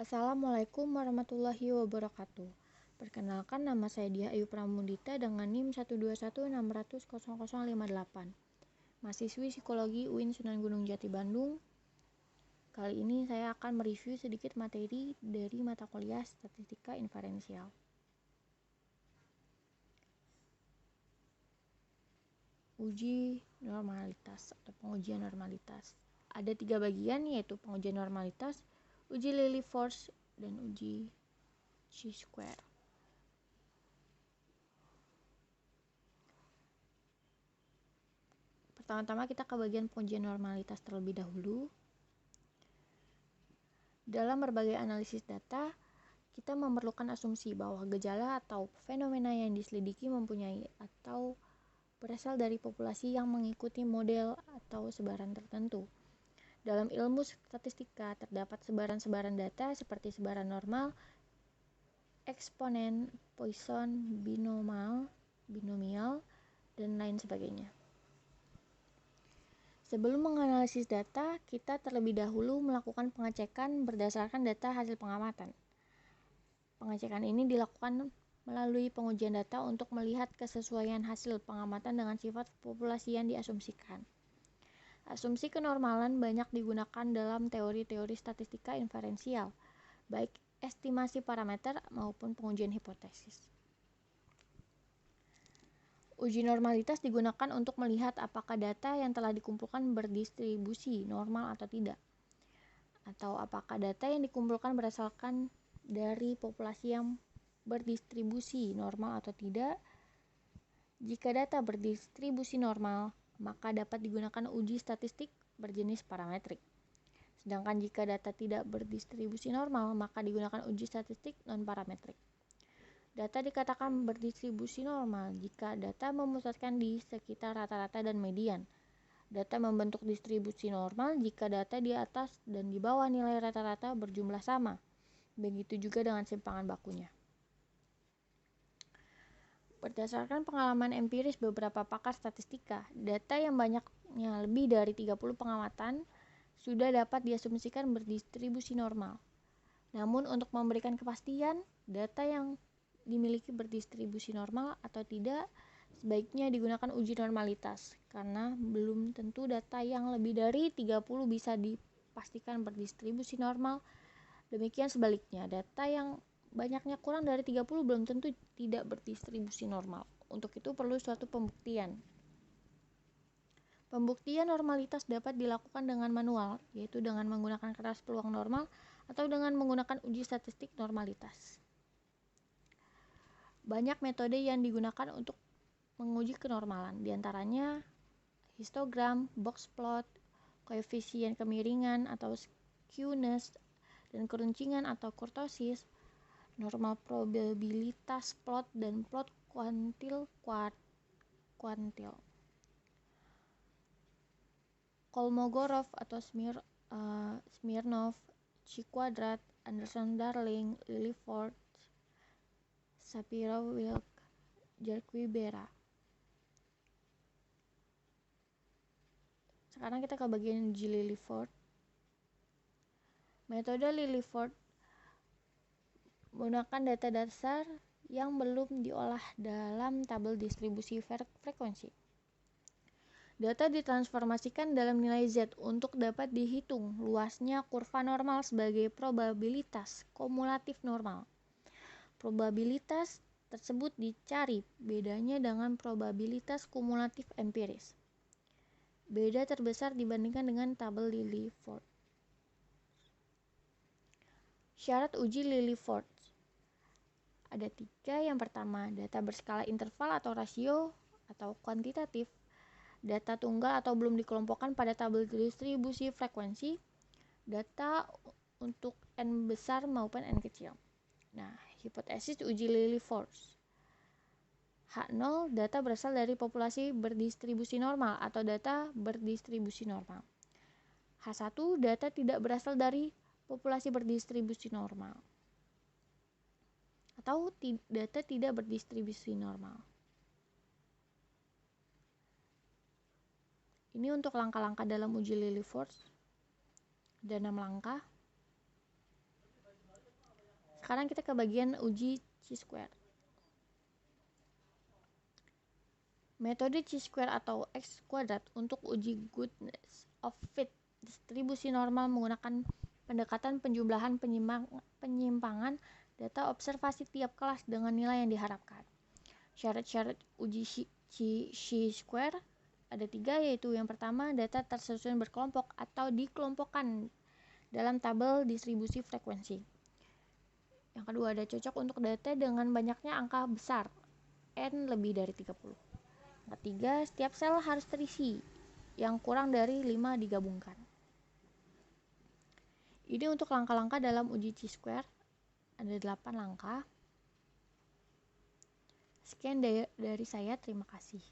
Assalamualaikum warahmatullahi wabarakatuh. Perkenalkan, nama saya Diah Ayu Pramudita dengan NIM 121600058. Mahasiswi Psikologi UIN Sunan Gunung Jati Bandung. Kali ini saya akan mereview sedikit materi dari mata kuliah Statistika Inferensial. Uji normalitas atau pengujian normalitas. Ada 3 bagian, yaitu pengujian normalitas, uji Lilliefors, dan uji chi-square. Pertama-tama kita ke bagian pengujian normalitas terlebih dahulu. Dalam berbagai analisis data, kita memerlukan asumsi bahwa gejala atau fenomena yang diselidiki mempunyai atau berasal dari populasi yang mengikuti model atau sebaran tertentu. Dalam ilmu statistika terdapat sebaran-sebaran data seperti sebaran normal, eksponen, Poisson, binomial, dan lain sebagainya. Sebelum menganalisis data, kita terlebih dahulu melakukan pengecekan berdasarkan data hasil pengamatan. Pengecekan ini dilakukan melalui pengujian data untuk melihat kesesuaian hasil pengamatan dengan sifat populasi yang diasumsikan. Asumsi kenormalan banyak digunakan dalam teori-teori statistika inferensial, baik estimasi parameter maupun pengujian hipotesis. Uji normalitas digunakan untuk melihat apakah data yang telah dikumpulkan berdistribusi normal atau tidak, atau apakah data yang dikumpulkan berdasarkan dari populasi yang berdistribusi normal atau tidak. Jika data berdistribusi normal, maka dapat digunakan uji statistik berjenis parametrik. Sedangkan jika data tidak berdistribusi normal, maka digunakan uji statistik non-parametrik. Data dikatakan berdistribusi normal jika data memusatkan di sekitar rata-rata dan median. Data membentuk distribusi normal jika data di atas dan di bawah nilai rata-rata berjumlah sama. Begitu juga dengan simpangan bakunya. Berdasarkan pengalaman empiris beberapa pakar statistika, data yang banyaknya lebih dari 30 pengamatan sudah dapat diasumsikan berdistribusi normal. Namun untuk memberikan kepastian, data yang dimiliki berdistribusi normal atau tidak, sebaiknya digunakan uji normalitas, karena belum tentu data yang lebih dari 30 bisa dipastikan berdistribusi normal. Demikian sebaliknya, data yang banyaknya kurang dari 30 belum tentu tidak berdistribusi normal. Untuk itu perlu suatu pembuktian. Pembuktian normalitas dapat dilakukan dengan manual, yaitu dengan menggunakan kertas peluang normal atau dengan menggunakan uji statistik normalitas. Banyak metode yang digunakan untuk menguji kenormalan, diantaranya histogram, box plot, koefisien kemiringan atau skewness, dan keruncingan atau kurtosis, normal probabilitas plot, dan plot kuantil. Kolmogorov atau Smirnov, chi-kuadrat, Anderson-Darling, Lilliefors, Shapiro-Wilk, Jarque-Bera. Sekarang kita ke bagian uji Lilliefors. Metode Lilliefors menggunakan data dasar yang belum diolah dalam tabel distribusi frekuensi. Data ditransformasikan dalam nilai Z untuk dapat dihitung luasnya kurva normal sebagai probabilitas kumulatif normal. Probabilitas tersebut dicari bedanya dengan probabilitas kumulatif empiris. Beda terbesar dibandingkan dengan tabel Lilliefors. Syarat uji Lilliefors ada 3. Yang pertama, data berskala interval atau rasio atau kuantitatif, data tunggal atau belum dikelompokkan pada tabel distribusi frekuensi, data untuk N besar maupun N kecil. Nah, hipotesis uji Lilliefors. H0, data berasal dari populasi berdistribusi normal atau data berdistribusi normal. H1, data tidak berasal dari populasi berdistribusi normal atau data tidak berdistribusi normal. Ini untuk langkah-langkah dalam uji Lilliefors. Ada 6 langkah. Sekarang kita ke bagian uji chi-square. Metode chi-square atau x kuadrat untuk uji goodness of fit distribusi normal menggunakan pendekatan penjumlahan penyimpangan data observasi tiap kelas dengan nilai yang diharapkan. Syarat-syarat uji chi-square ada 3, yaitu yang pertama, data tersusun berkelompok atau dikelompokkan dalam tabel distribusi frekuensi. Yang kedua, ada cocok untuk data dengan banyaknya angka besar, n lebih dari 30. Yang ketiga, setiap sel harus terisi, yang kurang dari 5 digabungkan. Ini untuk langkah-langkah dalam uji chi-square, ada 8 langkah. Sekian dari saya, terima kasih.